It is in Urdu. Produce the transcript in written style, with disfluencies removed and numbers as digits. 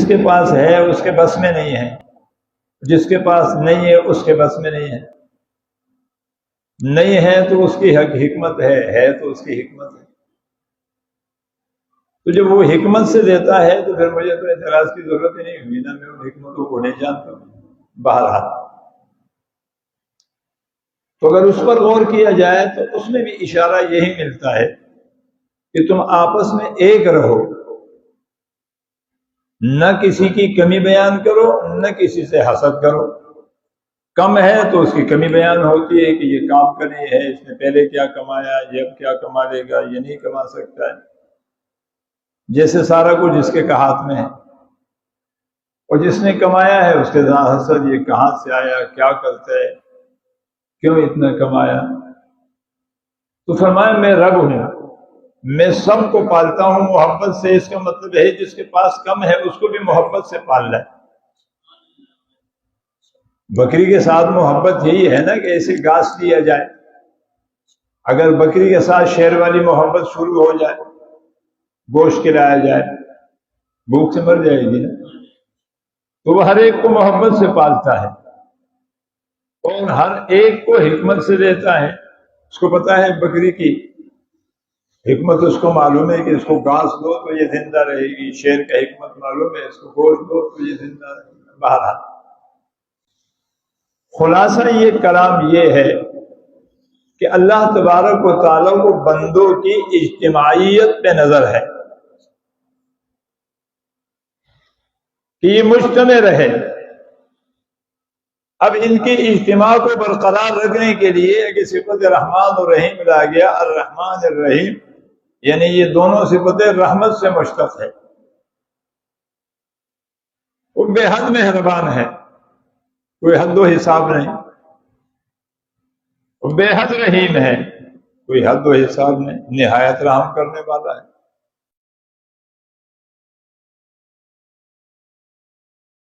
کے پاس ہے اس کے بس میں نہیں ہے، جس کے پاس نہیں ہے اس کے بس میں نہیں ہے۔ نہیں ہے تو اس کی حکمت ہے تو اس کی حکمت ہے۔ تو جب وہ حکمت سے دیتا ہے تو پھر مجھے تو اعتراض کی ضرورت ہی نہیں ہوئی نا، میں ان حکمتوں کو نہیں جانتا ہوں۔ بہرحال تو اگر اس پر غور کیا جائے تو اس میں بھی اشارہ یہی ملتا ہے کہ تم آپس میں ایک رہو، نہ کسی کی کمی بیان کرو، نہ کسی سے حسد کرو۔ کم ہے تو اس کی کمی بیان ہوتی ہے کہ یہ کام کرنی ہے، اس نے پہلے کیا کمایا، یہ اب کیا کما لے گا، یہ نہیں کما سکتا ہے، جیسے سارا کچھ جس کے ہاتھ میں ہے، اور جس نے کمایا ہے اس کے حسد، یہ کہاں سے آیا، کیا کرتا ہے، کیوں اتنا کمایا۔ تو فرمایا میں رب ہوں، میں سب کو پالتا ہوں محبت سے۔ اس کا مطلب ہے جس کے پاس کم ہے اس کو بھی محبت سے پال لے۔ بکری کے ساتھ محبت یہی ہے نا کہ ایسے گھاس دیا جائے۔ اگر بکری کے ساتھ شیر والی محبت شروع ہو جائے، گوشت کھلایا جائے، بھوک سے مر جائے گی نا۔ تو وہ ہر ایک کو محبت سے پالتا ہے اور ہر ایک کو حکمت سے دیتا ہے۔ اس کو پتا ہے بکری کی حکمت، اس کو معلوم ہے کہ اس کو گھاس دو تو یہ زندہ رہے گی۔ شیر کا حکمت معلوم ہے، اس کو گوشت دو تو یہ زندہ رہے گی۔ بہرحال خلاصہ یہ کلام یہ ہے کہ اللہ تبارک و تعالیٰ کو بندوں کی اجتماعیت پہ نظر ہے کہ یہ مجتمع رہے۔ اب ان کی اجتماع کو برقرار رکھنے کے لیے کہ صفت رحمان اور رحیم لا گیا، الرحمن الرحیم، یعنی یہ دونوں صفتیں رحمت سے مشتق ہے۔ وہ بے حد مہربان ہے، کوئی حد و حساب نہیں۔ وہ بے حد رحیم ہے، کوئی حد و حساب نہیں، نہایت رحم کرنے والا ہے۔